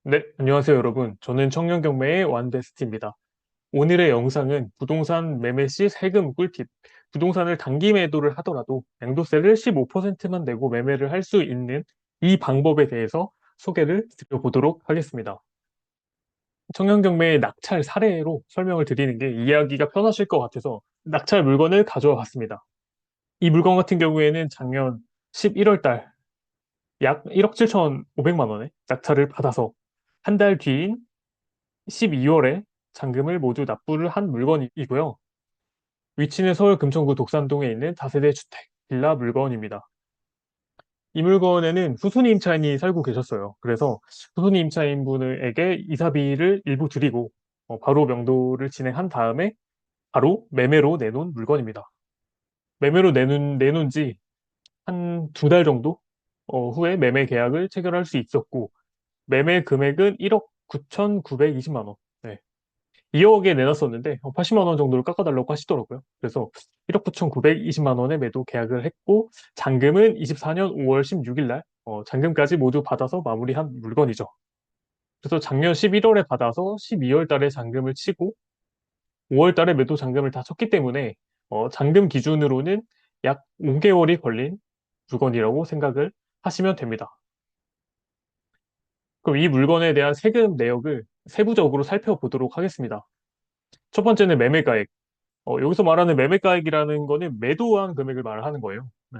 네, 안녕하세요, 여러분. 저는 청년경매의 완베스트입니다. 오늘의 영상은 부동산 매매 시 세금 꿀팁. 부동산을 단기 매도를 하더라도 양도세를 15%만 내고 매매를 할 수 있는 이 방법에 대해서 소개를 드려보도록 하겠습니다. 청년경매의 낙찰 사례로 설명을 드리는 게 이해하기가 편하실 것 같아서 낙찰 물건을 가져와 봤습니다. 이 물건 같은 경우에는 작년 11월 달 약 1억 7,500만 원에 낙찰을 받아서 한 달 뒤인 12월에 잔금을 모두 납부를 한 물건이고요. 위치는 서울 금천구 독산동에 있는 다세대 주택 빌라 물건입니다. 이 물건에는 후순위 임차인이 살고 계셨어요. 그래서 후순위 임차인 분에게 이사비를 일부 드리고 바로 명도를 진행한 다음에 바로 매매로 내놓은 물건입니다. 매매로 내놓은 지 한 두 달 정도 후에 매매 계약을 체결할 수 있었고 매매 금액은 1억 9,920만 원. 네. 2억에 내놨었는데 80만 원 정도를 깎아달라고 하시더라고요. 그래서 1억 9,920만 원에 매도 계약을 했고 잔금은 24년 5월 16일 날 잔금까지 모두 받아서 마무리한 물건이죠. 그래서 작년 11월에 받아서 12월 달에 잔금을 치고 5월 달에 매도 잔금을 다 쳤기 때문에 잔금 기준으로는 약 5개월이 걸린 물건이라고 생각을 하시면 됩니다. 그럼 이 물건에 대한 세금 내역을 세부적으로 살펴보도록 하겠습니다. 첫 번째는 매매가액. 여기서 말하는 매매가액이라는 거는 매도한 금액을 말하는 거예요. 네.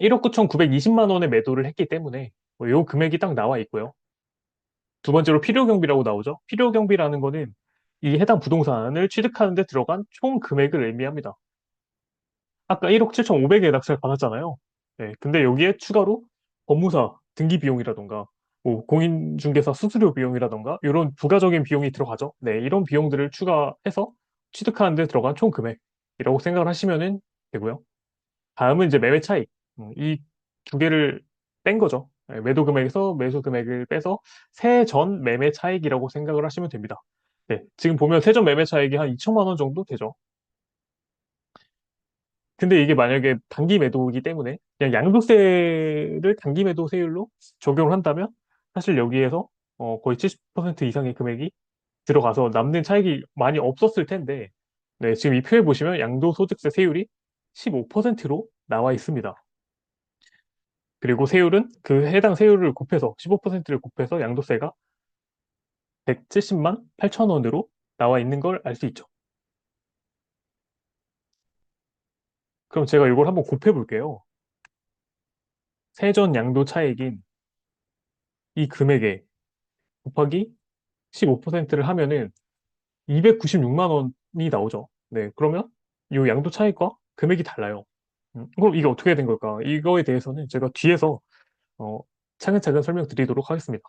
1억 9,920만 원에 매도를 했기 때문에 요 금액이 딱 나와 있고요. 두 번째로 필요경비라고 나오죠. 필요경비라는 거는 이 해당 부동산을 취득하는 데 들어간 총 금액을 의미합니다. 아까 1억 7,500에 낙찰 받았잖아요. 네, 근데 여기에 추가로 법무사 등기 비용이라던가 뭐 공인중개사 수수료 비용이라던가 이런 부가적인 비용이 들어가죠. 네, 이런 비용들을 추가해서 취득하는 데 들어간 총 금액이라고 생각을 하시면 되고요. 다음은 이제 매매 차익. 이 두 개를 뺀 거죠. 네, 매도 금액에서 매수 금액을 빼서 세전 매매 차익이라고 생각을 하시면 됩니다. 네, 지금 보면 세전 매매 차익이 한 2천만 원 정도 되죠. 근데 이게 만약에 단기 매도이기 때문에 그냥 양도세를 단기 매도 세율로 적용을 한다면 사실 여기에서 거의 70% 이상의 금액이 들어가서 남는 차익이 많이 없었을 텐데 네, 지금 이 표에 보시면 양도소득세 세율이 15%로 나와 있습니다. 그리고 세율은 그 해당 세율을 곱해서 15%를 곱해서 양도세가 170만 8천 원으로 나와 있는 걸 알 수 있죠. 그럼 제가 이걸 한번 곱해 볼게요. 세전 양도 차익인 이 금액에 곱하기 15%를 하면은 296만 원이 나오죠. 네, 그러면 이 양도 차익과 금액이 달라요. 그럼 이게 어떻게 된 걸까? 이거에 대해서는 제가 뒤에서 어, 차근차근 설명드리도록 하겠습니다.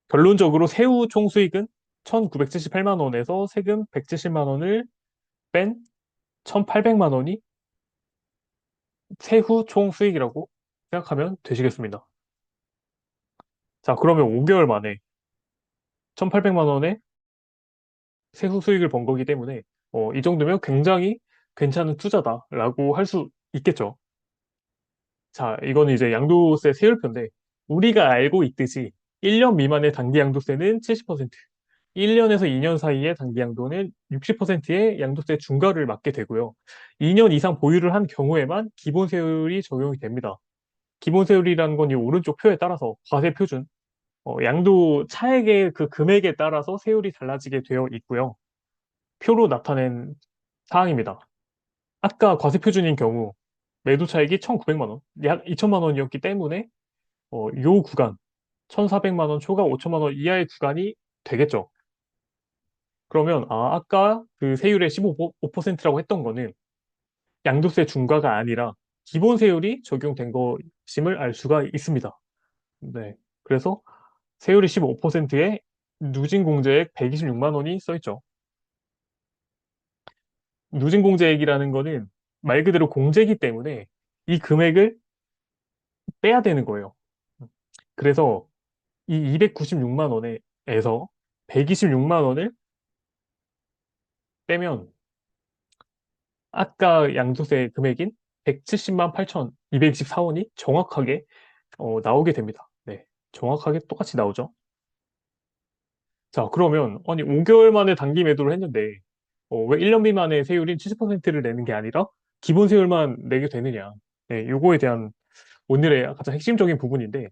결론적으로 세후 총 수익은 1,978만 원에서 세금 170만 원을 뺀 1,800만 원이 세후 총 수익이라고 생각하면 되시겠습니다. 자, 그러면 5개월 만에 1,800만 원의 세후 수익을 번 거기 때문에 이 정도면 굉장히 괜찮은 투자다라고 할 수 있겠죠. 자, 이거는 이제 양도세 세율표인데 우리가 알고 있듯이 1년 미만의 단기 양도세는 70%, 1년에서 2년 사이의 단기 양도는 60%의 양도세 중과를 맞게 되고요. 2년 이상 보유를 한 경우에만 기본 세율이 적용이 됩니다. 기본 세율이라는 건 이 오른쪽 표에 따라서 과세 표준, 양도 차액의 그 금액에 따라서 세율이 달라지게 되어 있고요. 표로 나타낸 사항입니다. 아까 과세 표준인 경우 매도 차익이 1,900만 원, 약 2천만 원이었기 때문에 요 구간 1,400만 원 초과 5천만 원 이하의 구간이 되겠죠. 그러면 아까 그 세율의 15%라고 했던 거는 양도세 중과가 아니라 기본 세율이 적용된 것임을 알 수가 있습니다. 네. 그래서 세율이 15%에 누진공제액 126만 원이 써 있죠. 누진공제액이라는 거는 말 그대로 공제이기 때문에 이 금액을 빼야 되는 거예요. 그래서 이 296만 원에서 126만 원을 빼면 아까 양도세 금액인 170만 8,224원이 정확하게 나오게 됩니다. 네. 정확하게 똑같이 나오죠. 자, 그러면 아니 5개월 만에 단기 매도를 했는데 왜 1년 미만의 세율인 70%를 내는 게 아니라 기본 세율만 내게 되느냐. 네, 요거에 대한 오늘의 가장 핵심적인 부분인데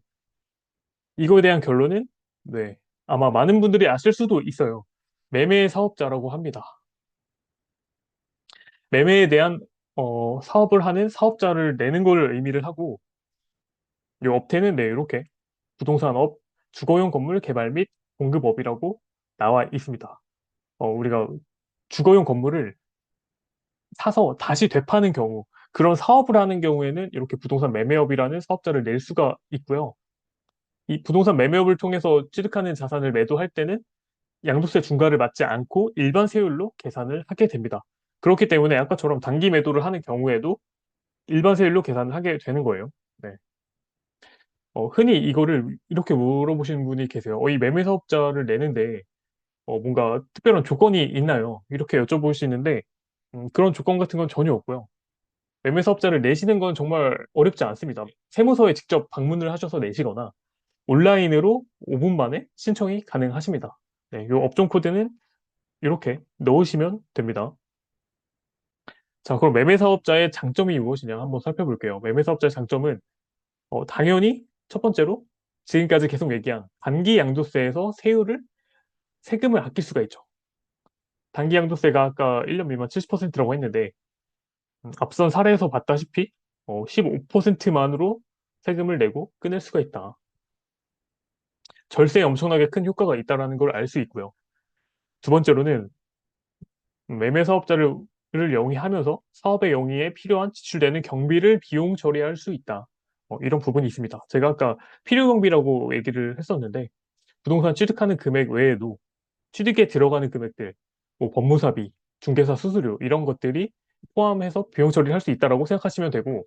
이거에 대한 결론은 네, 아마 많은 분들이 아실 수도 있어요. 매매 사업자라고 합니다. 매매에 대한 사업을 하는 사업자를 내는 걸 의미를 하고 이 업태는 네, 이렇게 부동산업, 주거용 건물 개발 및 공급업이라고 나와 있습니다. 우리가 주거용 건물을 사서 다시 되파는 경우, 그런 사업을 하는 경우에는 이렇게 부동산 매매업이라는 사업자를 낼 수가 있고요. 이 부동산 매매업을 통해서 취득하는 자산을 매도할 때는 양도세 중과를 맞지 않고 일반 세율로 계산을 하게 됩니다. 그렇기 때문에 아까처럼 단기 매도를 하는 경우에도 일반 세율로 계산을 하게 되는 거예요. 네. 흔히 이거를 이렇게 물어보시는 분이 계세요. 이 매매 사업자를 내는데 뭔가 특별한 조건이 있나요? 이렇게 여쭤보시는데 그런 조건 같은 건 전혀 없고요. 매매 사업자를 내시는 건 정말 어렵지 않습니다. 세무서에 직접 방문을 하셔서 내시거나 온라인으로 5분 만에 신청이 가능하십니다. 네, 요 업종 코드는 이렇게 넣으시면 됩니다. 자, 그럼 매매 사업자의 장점이 무엇이냐 한번 살펴볼게요. 매매 사업자의 장점은 당연히 첫 번째로 지금까지 계속 얘기한 단기 양도세에서 세금을 아낄 수가 있죠. 단기 양도세가 아까 1년 미만 70%라고 했는데 앞선 사례에서 봤다시피 15%만으로 세금을 내고 끊을 수가 있다. 절세에 엄청나게 큰 효과가 있다는 걸 알 수 있고요. 두 번째로는 매매 사업자를 영위하면서 사업의 영위에 필요한 지출되는 경비를 비용 처리할 수 있다. 이런 부분이 있습니다. 제가 아까 필요 경비라고 얘기를 했었는데 부동산 취득하는 금액 외에도 취득에 들어가는 금액들, 뭐 법무사비, 중개사 수수료 이런 것들이 포함해서 비용 처리를 할 수 있다라고 생각하시면 되고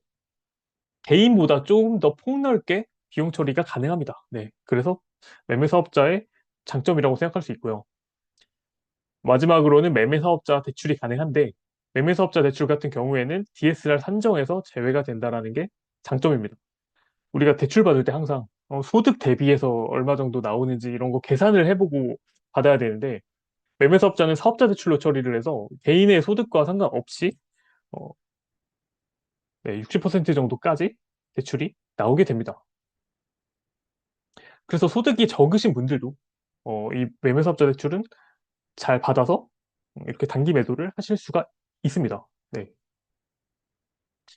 개인보다 조금 더 폭넓게 비용 처리가 가능합니다. 네, 그래서 매매 사업자의 장점이라고 생각할 수 있고요. 마지막으로는 매매 사업자 대출이 가능한데 매매 사업자 대출 같은 경우에는 DSR 산정에서 제외가 된다라는 게 장점입니다. 우리가 대출 받을 때 항상 소득 대비해서 얼마 정도 나오는지 이런 거 계산을 해보고 받아야 되는데 매매 사업자는 사업자 대출로 처리를 해서 개인의 소득과 상관없이 어, 네, 60% 정도까지 대출이 나오게 됩니다. 그래서 소득이 적으신 분들도 이 매매 사업자 대출은 잘 받아서 이렇게 단기 매도를 하실 수가 있습니다. 네.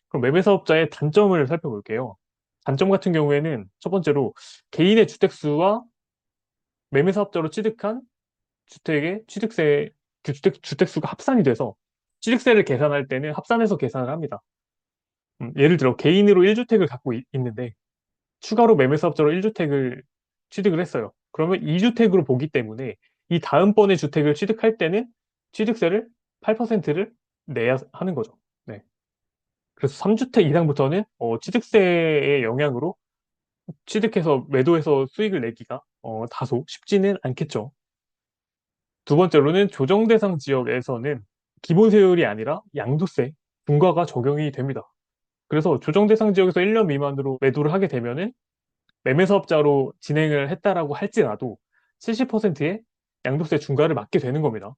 그럼 매매 사업자의 단점을 살펴볼게요. 단점 같은 경우에는 첫 번째로 개인의 주택수와 매매 사업자로 취득한 주택의 취득세, 그 주택수가 합산이 돼서 취득세를 계산할 때는 합산해서 계산을 합니다. 예를 들어 개인으로 1주택을 갖고 있는데 추가로 매매 사업자로 1주택을 취득을 했어요. 그러면 2주택으로 보기 때문에 이 다음번에 주택을 취득할 때는 취득세를 8%를 내야 하는 거죠. 네. 그래서 3주택 이상부터는 취득세의 영향으로 취득해서 매도해서 수익을 내기가 다소 쉽지는 않겠죠. 두 번째로는 조정 대상 지역에서는 기본 세율이 아니라 양도세, 중과가 적용이 됩니다. 그래서 조정 대상 지역에서 1년 미만으로 매도를 하게 되면은 매매 사업자로 진행을 했다라고 할지라도 70%의 양도세 중과를 맞게 되는 겁니다.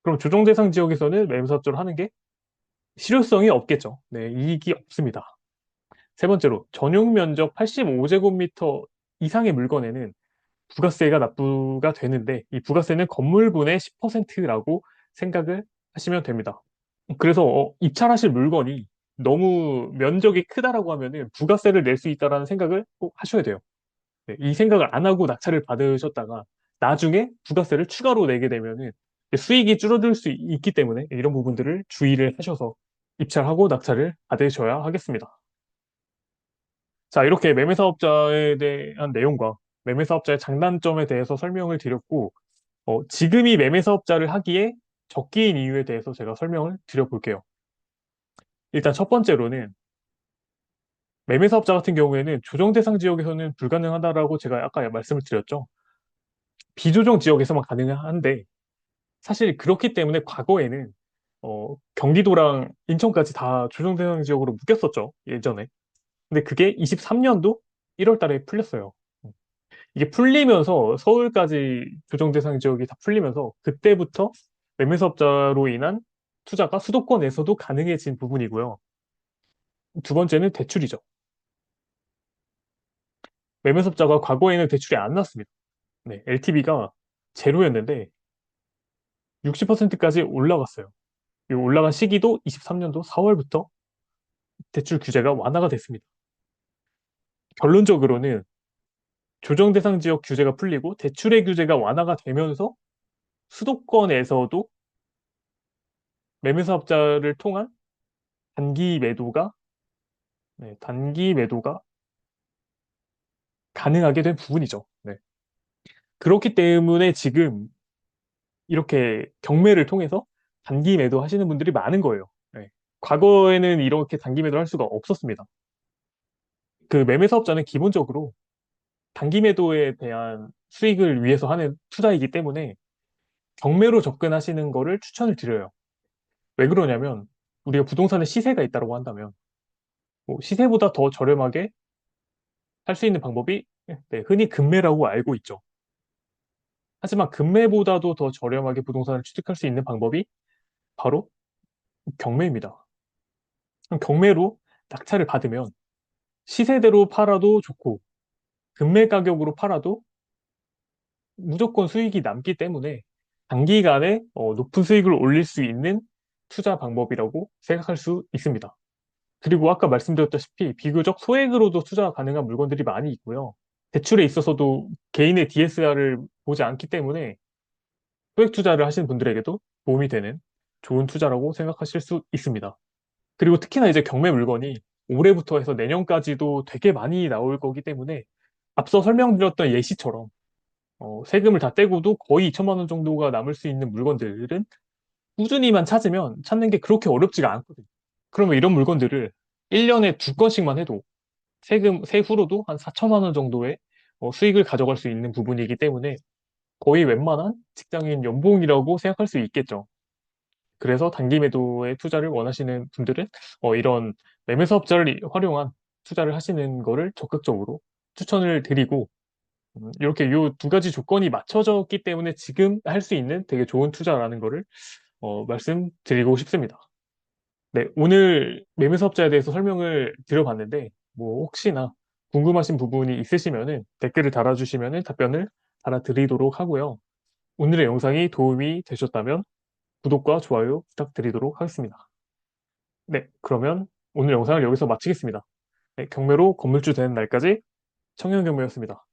그럼 조정 대상 지역에서는 매매 사업자로 하는 게 실효성이 없겠죠. 네, 이익이 없습니다. 세 번째로 전용 면적 85제곱미터 이상의 물건에는 부가세가 납부가 되는데 이 부가세는 건물분의 10%라고 생각을 하시면 됩니다. 그래서 입찰하실 물건이 너무 면적이 크다라고 하면은 부가세를 낼 수 있다라는 생각을 꼭 하셔야 돼요. 네, 이 생각을 안 하고 낙찰을 받으셨다가 나중에 부가세를 추가로 내게 되면은 수익이 줄어들 수 있기 때문에 이런 부분들을 주의를 하셔서 입찰하고 낙찰을 받으셔야 하겠습니다. 자, 이렇게 매매 사업자에 대한 내용과 매매 사업자의 장단점에 대해서 설명을 드렸고, 지금이 매매 사업자를 하기에 적기인 이유에 대해서 제가 설명을 드려볼게요. 일단 첫 번째로는 매매 사업자 같은 경우에는 조정 대상 지역에서는 불가능하다라고 제가 아까 말씀을 드렸죠. 비조정 지역에서만 가능한데 사실 그렇기 때문에 과거에는 경기도랑 인천까지 다 조정 대상 지역으로 묶였었죠. 예전에. 근데 그게 23년도 1월 달에 풀렸어요. 이게 풀리면서 서울까지 조정 대상 지역이 다 풀리면서 그때부터 매매 사업자로 인한 투자가 수도권에서도 가능해진 부분이고요. 두 번째는 대출이죠. 매매 사업자가 과거에는 대출이 안 났습니다. 네, LTV가 제로였는데 60%까지 올라갔어요. 이 올라간 시기도 23년도 4월부터 대출 규제가 완화가 됐습니다. 결론적으로는 조정 대상 지역 규제가 풀리고 대출의 규제가 완화가 되면서 수도권에서도 매매 사업자를 통한 단기 매도가 단기 매도가 가능하게 된 부분이죠. 네. 그렇기 때문에 지금 이렇게 경매를 통해서 단기 매도하시는 분들이 많은 거예요. 네. 과거에는 이렇게 단기 매도를 할 수가 없었습니다. 그 매매 사업자는 기본적으로 단기 매도에 대한 수익을 위해서 하는 투자이기 때문에 경매로 접근하시는 거를 추천을 드려요. 왜 그러냐면 우리가 부동산에 시세가 있다고 한다면 뭐 시세보다 더 저렴하게 할 수 있는 방법이 흔히 금매라고 알고 있죠. 하지만 금매보다도 더 저렴하게 부동산을 취득할 수 있는 방법이 바로 경매입니다. 그럼 경매로 낙찰을 받으면 시세대로 팔아도 좋고 금매 가격으로 팔아도 무조건 수익이 남기 때문에 단기간에 높은 수익을 올릴 수 있는 투자 방법이라고 생각할 수 있습니다. 그리고 아까 말씀드렸다시피 비교적 소액으로도 투자가 가능한 물건들이 많이 있고요. 대출에 있어서도 개인의 DSR을 보지 않기 때문에 소액 투자를 하시는 분들에게도 도움이 되는 좋은 투자라고 생각하실 수 있습니다. 그리고 특히나 이제 경매 물건이 올해부터 해서 내년까지도 되게 많이 나올 거기 때문에 앞서 설명드렸던 예시처럼 세금을 다 떼고도 거의 2천만 원 정도가 남을 수 있는 물건들은 꾸준히만 찾으면 찾는 게 그렇게 어렵지가 않거든요. 그러면 이런 물건들을 1년에 2건씩만 해도 세후로도 한 4천만 원 정도의 수익을 가져갈 수 있는 부분이기 때문에 거의 웬만한 직장인 연봉이라고 생각할 수 있겠죠. 그래서 단기 매도에 투자를 원하시는 분들은 이런 매매 사업자를 활용한 투자를 하시는 거를 적극적으로 추천을 드리고 이렇게 요 두 가지 조건이 맞춰졌기 때문에 지금 할 수 있는 되게 좋은 투자라는 거를 말씀드리고 싶습니다. 네, 오늘 매매 사업자에 대해서 설명을 드려봤는데 뭐 혹시나 궁금하신 부분이 있으시면은 댓글을 달아주시면은 답변을 달아드리도록 하고요. 오늘의 영상이 도움이 되셨다면 구독과 좋아요 부탁드리도록 하겠습니다. 네, 그러면 오늘 영상을 여기서 마치겠습니다. 네, 경매로 건물주 되는 날까지 청년경매였습니다.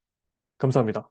감사합니다.